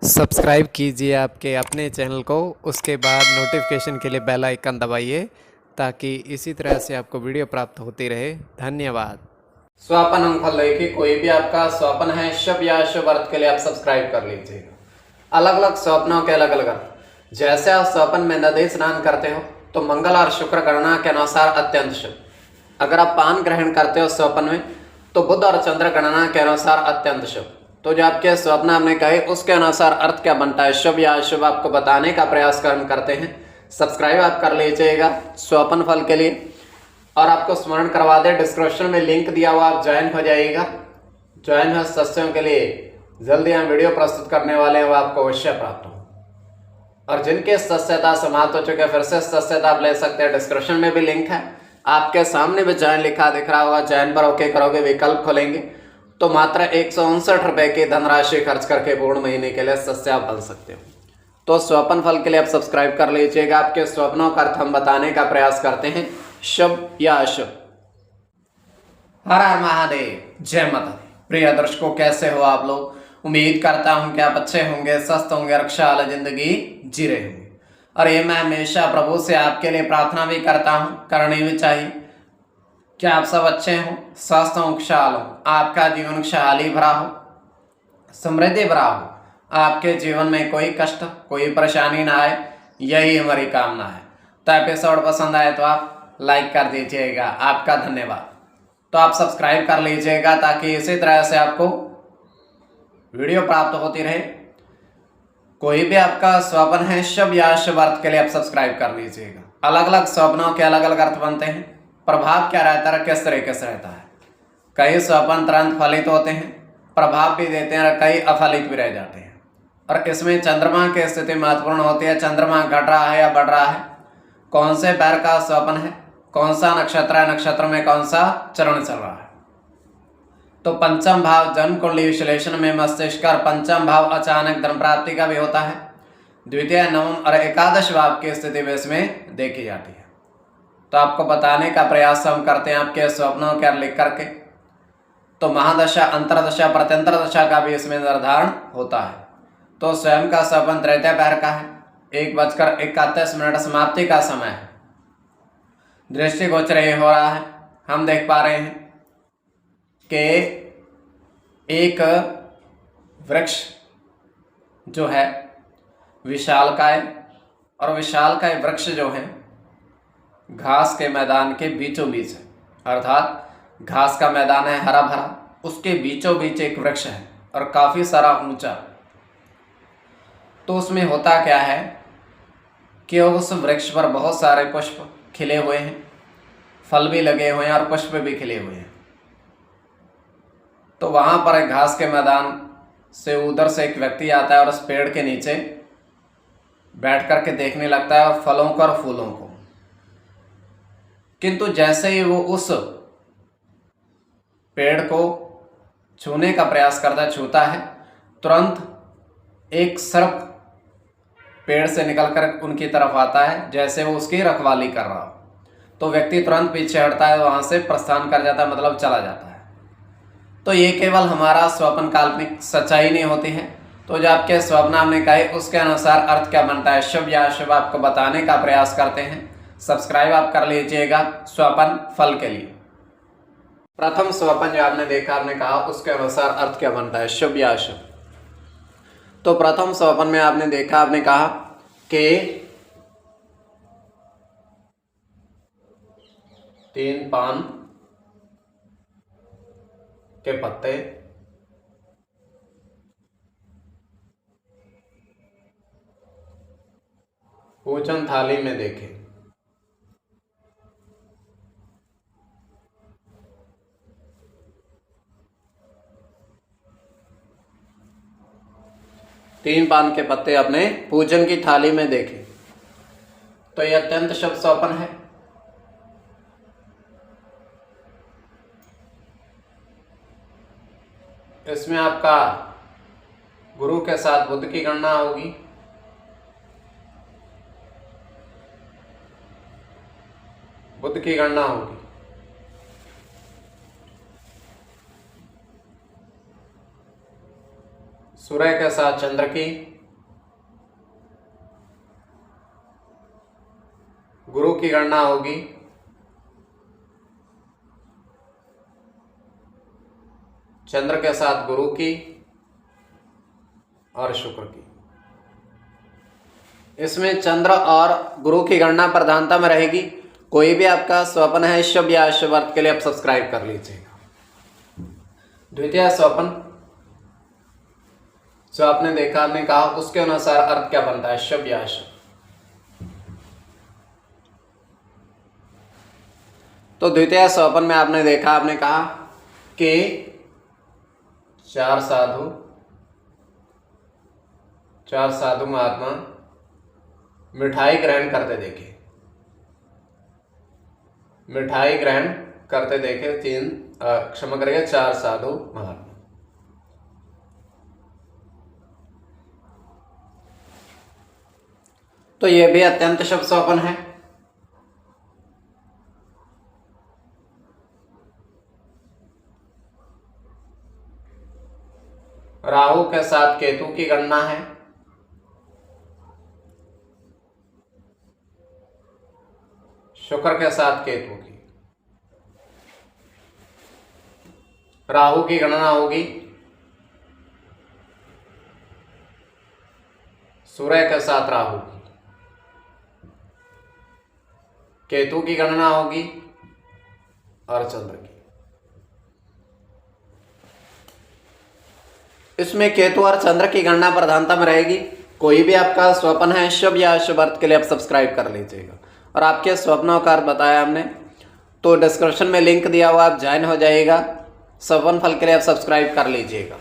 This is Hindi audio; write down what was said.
सब्सक्राइब कीजिए आपके अपने चैनल को, उसके बाद नोटिफिकेशन के लिए बेल आइकन दबाइए ताकि इसी तरह से आपको वीडियो प्राप्त होती रहे। धन्यवाद। स्वपन अंगफल लेके कोई भी आपका स्वप्न है शुभ या अशुभ अर्थ के लिए आप सब्सक्राइब कर लीजिएगा। अलग अलग स्वप्नों के अलग अलग अर्थ। जैसे आप स्वप्न में नदी स्नान करते हो तो मंगल और शुक्र गणना के अनुसार अत्यंत शुभ। अगर आप पान ग्रहण करते हो स्वप्न में तो बुध और चंद्र गणना के अनुसार अत्यंत शुभ। तो जो आपके स्वप्न हमने कहे उसके अनुसार अर्थ क्या बनता है, शुभ या अशुभ, आपको बताने का प्रयास हम करते हैं। सब्सक्राइब आप कर लीजिएगा स्वप्न फल के लिए। और आपको स्मरण करवा दें, डिस्क्रिप्शन में लिंक दिया हुआ, आप ज्वाइन हो जाइएगा। ज्वाइन हो सदस्यों के लिए जल्दी हम वीडियो प्रस्तुत करने वाले हैं, वो आपको अवश्य प्राप्त हो। और जिनके सदस्यता समाप्त हो चुके फिर से सदस्यता आप ले सकते हैं। डिस्क्रिप्शन में भी लिंक है, आपके सामने भी ज्वाइन लिखा दिख रहा होगा। ज्वाइन पर ओके करोगे, विकल्प खोलेंगे तो मात्र 159 रुपए की धनराशि खर्च करके पूर्ण महीने के लिए सदस्य आप बन सकते हो। तो स्वप्न फल के लिए आप सब्सक्राइब कर लीजिएगा। आपके स्वप्नों का अर्थ हम बताने का प्रयास करते हैं, शुभ या अशुभ। हर हर महादेव, जय माता दी। प्रिय दर्शकों, कैसे हो आप लोग? उम्मीद करता हूं कि आप अच्छे होंगे, स्वस्थ होंगे, रक्षा वाला जिंदगी जी रहे होंगे। और ये मैं हमेशा प्रभु से आपके लिए प्रार्थना भी करता हूं, करनी भी चाहिए कि आप सब अच्छे हों, स्वस्थ हों, खुशहाल हों, आपका जीवन खुशहाली भरा हो, समृद्धि भरा हो, आपके जीवन में कोई कष्ट कोई परेशानी ना आए, यही हमारी कामना है। तो एपिसोड पसंद आए तो आप लाइक कर दीजिएगा, आपका धन्यवाद। तो आप सब्सक्राइब कर लीजिएगा ताकि इसी तरह से आपको वीडियो प्राप्त होती रहे। कोई भी आपका स्वप्न है शुभ या अशुभ अर्थ के लिए आप सब्सक्राइब कर लीजिएगा। अलग अलग स्वप्नों के अलग अलग अर्थ बनते हैं। प्रभाव क्या रहता है, किस तरीके से रहता है। कई स्वप्न तुरंत फलित होते हैं, प्रभाव भी देते हैं, और कई अफलित भी रह जाते हैं। और इसमें चंद्रमा की स्थिति महत्वपूर्ण होती है। चंद्रमा घट रहा है या बढ़ रहा है, कौन से पैर का स्वप्न है, कौन सा नक्षत्र है, नक्षत्र में कौन सा चरण चल रहा है। तो पंचम भाव जन्म कुंडली विश्लेषण में मस्तिष्क और पंचम भाव अचानक धन प्राप्ति का भी होता है। द्वितीय, नवम और एकादश भाव की स्थिति भी इसमें देखी जाती है। तो आपको बताने का प्रयास हम करते हैं आपके स्वप्नों के लिख करके। तो महादशा, अंतरदशा, प्रत्यंतर दशा का भी इसमें निर्धारण होता है। तो स्वयं का स्वप्न तृतीय पैर का है, 1:31 समाप्ति का समय है। दृष्टि गोचर हो रहा है, हम देख पा रहे हैं कि एक वृक्ष जो है विशालकाय, और विशालकाय वृक्ष जो है घास के मैदान के बीचों बीच है। अर्थात घास का मैदान है हरा भरा, उसके बीचों बीच एक वृक्ष है और काफी सारा ऊंचा। तो उसमें होता क्या है कि उस वृक्ष पर बहुत सारे पुष्प खिले हुए हैं, फल भी लगे हुए हैं और पुष्प भी खिले हुए हैं। तो वहां पर एक घास के मैदान से उधर से एक व्यक्ति आता है और उस पेड़ के नीचे बैठ करके देखने लगता है, और फलों को और फूलों को। किंतु जैसे ही वो उस पेड़ को छूने का प्रयास करता है, छूता है, तुरंत एक सर्प पेड़ से निकलकर उनकी तरफ आता है, जैसे वो उसकी रखवाली कर रहा हो। तो व्यक्ति तुरंत पीछे हटता है, वहां से प्रस्थान कर जाता है, मतलब चला जाता है। तो ये केवल हमारा स्वप्न काल्पनिक सच्चाई नहीं होती है। तो जो आपके स्वप्न हमने कहे उसके अनुसार अर्थ क्या बनता है, शुभ या अशुभ, आपको बताने का प्रयास करते हैं। सब्सक्राइब आप कर लीजिएगा स्वप्न फल के लिए। प्रथम स्वप्न जो आपने देखा, आपने कहा उसके अनुसार अर्थ क्या बनता है, शुभ या अशुभ। तो प्रथम स्वप्न में आपने देखा, आपने कहा कि 3 पान के पत्ते पूजन थाली में देखे। तीन पान के पत्ते अपने पूजन की थाली में देखे, तो यह अत्यंत शुभ स्वप्न है। इसमें आपका गुरु के साथ बुध की गणना होगी। बुध की गणना होगी। सूर्य के साथ चंद्र की, की गणना होगी चंद्र के साथ गुरु की और शुक्र की। इसमें चंद्र और गुरु की गणना प्रधानता में रहेगी। कोई भी आपका स्वप्न है शुभ या अशुभ अर्थ के लिए आप सब्सक्राइब कर लीजिएगा। द्वितीय स्वप्न जो आपने देखा, आपने कहा, उसके अनुसार अर्थ क्या बनता है, शुभ या अशुभ। तो द्वितीय स्वप्न में आपने देखा, आपने कहा कि चार साधु महात्मा मिठाई ग्रहण करते देखे, मिठाई ग्रहण करते देखे क्षमा करिए, चार साधु महात्मा। तो यह भी अत्यंत शुभ स्वप्न है। राहु के साथ केतु की गणना है। शुक्र के साथ केतु की। राहु की गणना होगी सूर्य के साथ राहु की। केतु की गणना होगी और चंद्र की। इसमें केतु और चंद्र की गणना प्रधानता में रहेगी। कोई भी आपका स्वप्न है शुभ या अशुभ अर्थ के लिए आप सब्सक्राइब कर लीजिएगा। और आपके स्वप्नों का अर्थ बताया हमने, तो डिस्क्रिप्शन में लिंक दिया हुआ, आप ज्वाइन हो जाइएगा। स्वप्न फल के लिए आप सब्सक्राइब कर लीजिएगा।